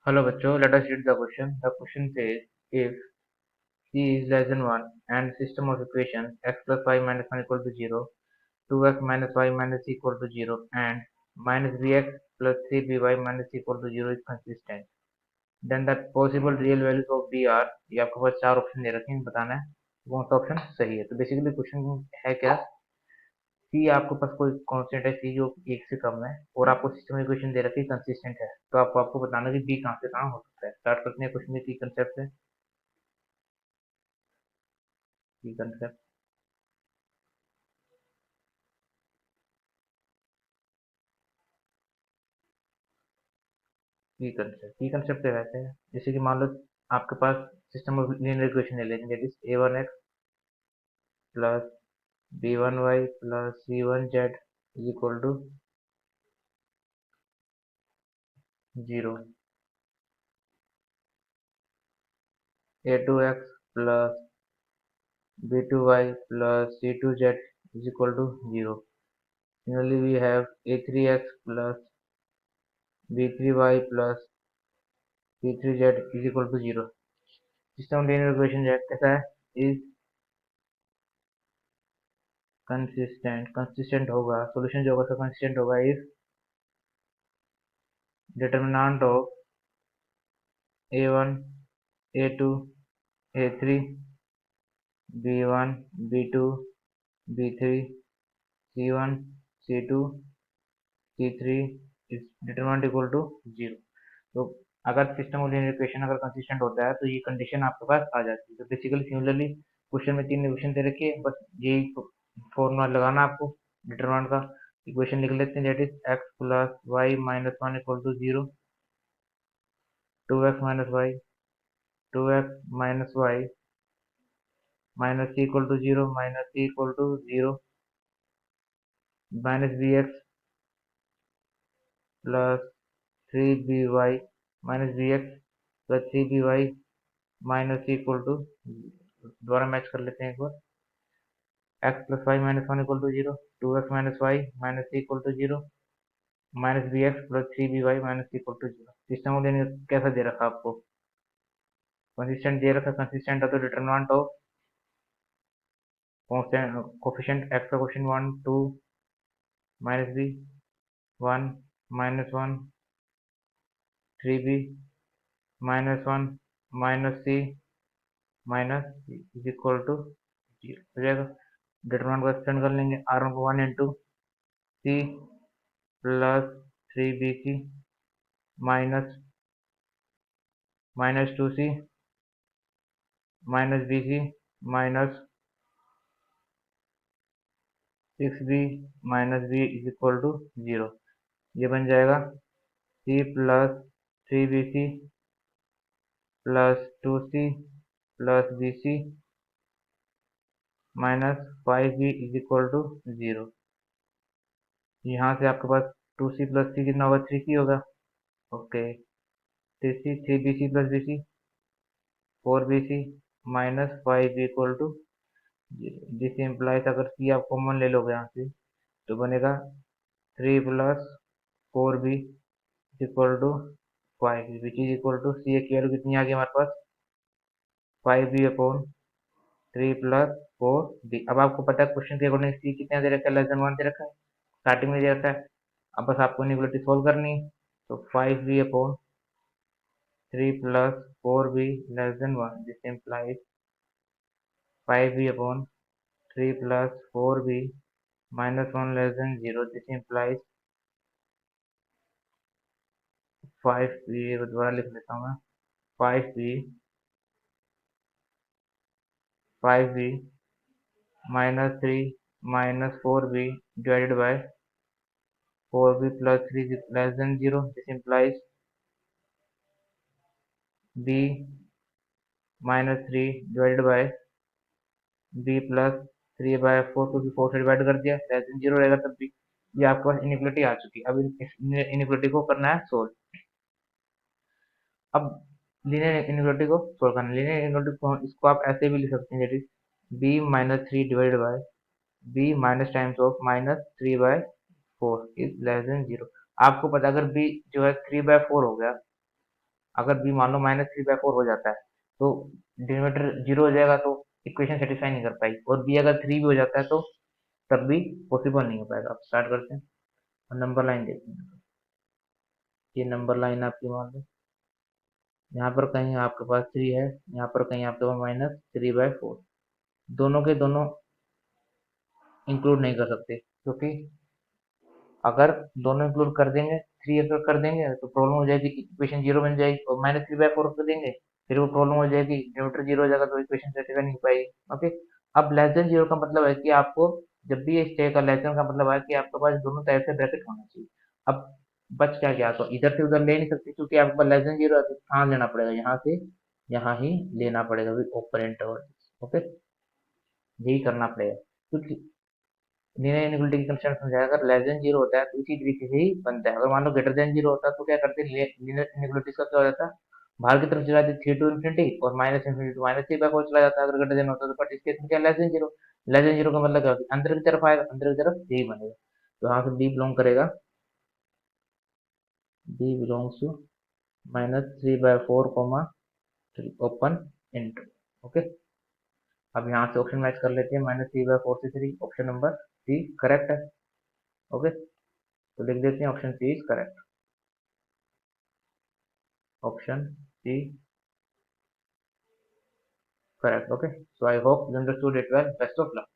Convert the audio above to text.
Hello बच्चों, let us read the question. The question says if c is less than 1 and system of equations x plus y minus 1 equal to 0, 2x minus y minus c equal to 0 and minus bx plus 3by minus c equal to 0 is consistent, then the possible real values of b are, ये आपके पास चार option दे रखे हैं, बताना है कौन सा option सही है। तो बेसिकली क्वेश्चन है क्या, सी आपके पास कोई कांस्टेंट है सी जो एक से कम है और आपको सिस्टम इक्वेशन दे रखी है कंसिस्टेंट है, तो आपको बताना कि बी कहाँ से कहाँ हो सकता है। स्टार्ट करते हैं क्वेश्चन की कंसेप्ट से। की कंसेप्ट की कंसेप्ट क्या कहते हैं, जैसे कि मान लो आपके पास सिस्टम ऑफ लीनियर इक्वेशन ले लेंगे, A one X plus B one Y plus C one Z is equal to 0, A two X plus B two Y plus C two Z is equal to 0। Similarly, we have a3x plus b3y plus c3z is equal to 0। System linear equation कैसा है, is consistent होगा, solution जो होगा तो consistent होगा if determinant of a1 a2 a3 b1 b2 b3 c1 c2 c3 is determinant equal to 0। तो अगर system of linear equation अगर कंसिस्टेंट होता है तो ये कंडीशन आपके पास आ जाती है। तो बेसिकली सिमिलरली क्वेश्चन में तीन इक्वेशन दे रखी है, बस यही फॉर्मूला लगाना आपको डिटरमिनेंट का। इक्वेशन लिख लेते हैं, that is X plus Y minus one equal to 0, 2x minus Y 2x minus Y minus C equal to 0 minus C equal to 0 minus B X plus 3by minus B X plus 3by minus C equal to, दोबारा match कर लेते हैं एक बार, X plus Y minus one equal to 0, 2x minus Y minus C equal to 0 minus B X plus 3by minus C equal to 0। System of कैसा दे रखा आपको, कंसिस्टेंट दे रखा। कंसिस्टेंट है तो डिटरमिनेंट ऑफ कोफिशिएंट एक्स का question 1 2 minus B 1 minus 1 3b minus 1 minus C minus is equal to 0 हो जाएगा। डिटरमिनेंट को एक्सटेंड कर लेंगे, आर वन को 1 into C plus 3bc minus minus 2c minus bc minus 6b minus b is equal to 0। ये बन जाएगा c plus 3bc plus 2c plus bc minus 5b is equal to 0। यहाँ से आपके पास 2c plus c कितना होगा, 3c होगा। Okay, 3c 3bc plus bc 4bc minus 5b equal to 0। This implies अगर c आप कॉमन ले लोगे यहाँ से तो बनेगा 3 plus 4b equal to 5b which is equal to C की वैल्यू कितनी आ गई हमारे पास, 5b अपॉन 3 प्लस 4b। अब आपको पता है क्वेश्चन के अकॉर्डिंग सी कितना दे रखा है, लेस देन 1 दे रखा है, स्टार्टिंग में दे रखा है। अब बस आपको इनिक्वालिटी सोल्व करनी है, तो 5b upon 3 plus 4b less than 1, this implies 5b upon 3 plus 4b minus 1 less than 0, this implies 5b, दोबारा लिख लेता हूँ मैं, 5b 5b minus 3 minus 4b divided by 4b plus 3 is less than 0. This implies b minus 3 divided by b plus 3 by 4, क्योंकि 4 से divide कर दिया, less than 0 रहेगा तब भी। ये आपके पास इनिक्वलिटी आ चुकी है। अब इस इनिक्वलिटी को करना है सोल्व। अब लीनियर इनिक्वलिटी को सोल्व करना है। लीनियर इनिक्वलिटी को इसको आप ऐसे भी लिख सकते हैं, that is b minus 3 divided by b minus times of minus 3 by 4 is less than 0। आपको पता है अगर b जो है 3 बाय 4 हो गया अगर बी मान लो -3/4 हो जाता है तो डिनोमिनेटर 0 हो जाएगा, तो इक्वेशन सेटिस्फाई नहीं कर पाएगी। और बी अगर 3 भी हो जाता है तो तब भी पॉसिबल नहीं हो पाएगा। अब स्टार्ट करते हैं और नंबर लाइन देखते हैं। ये नंबर लाइन आपकी मान लो यहाँ पर कहीं आपके पास 3 है, यहाँ पर कहीं आपके पास -3/4। दोनों के दोनों इंक्लूड नहीं कर सकते, क्योंकि अगर दोनों इंक्लूड कर देंगे, 3 अगर कर देंगे तो प्रॉब्लम हो जाएगी, इक्वेशन 0 बन जाएगी। और -3/4 कर देंगे फिर वो प्रॉब्लम हो जाएगी, डिनोमिनेटर 0 हो जाएगा तो इक्वेशन सेटिस्फाई नहीं हो पाएगी। ओके। अब लेस देन 0 का मतलब है कि आपको जब भी इस का लेस देन का मतलब है कि आपके पास दोनों तरफ से ब्रैकेट होना चाहिए। अब बच क्या गया, तो इधर से उधर ले नहीं सकते, क्योंकि आपके पास लेस देन 0 है तो कहाँ लेना पड़ेगा, यहाँ से यहाँ ही लेना पड़ेगा विद ओपन इंटरवल। ओके, यही करना पड़ेगा, क्योंकि लीनियर इनइक्वालिटी की कंडीशन समझाया, अगर लेस देन 0 होता है तो इसी तरीके से ही बनता है। अगर मान लो ग्रेटर देन 0 होता है तो क्या करते हैं, लीनियर इनइक्वालिटी का क्या हो जाता है, बाहर की तरफ चला जाते 3 टू इन्फिनिटी और -∞ टू -3/4 चला जाता है अगर ग्रेटर देन होता है। तो बट इस केस में क्या, लेस देन 0। लेस देन 0 का मतलब क्या होता है, अंदर की तरफ आएगा, अंदर की तरफ यही बनेगा। तो यहाँ से बी बिलोंग करेगा, B belongs to -3/4, open into. Okay. अब यहाँ से ऑप्शन मैच कर लेते हैं, -3/4 से 3, ऑप्शन नंबर सी करेक्ट है। ओके, तो लिख देते हैं option C is correct. Option C correct. Okay, so I hope you understood it well. Best of luck.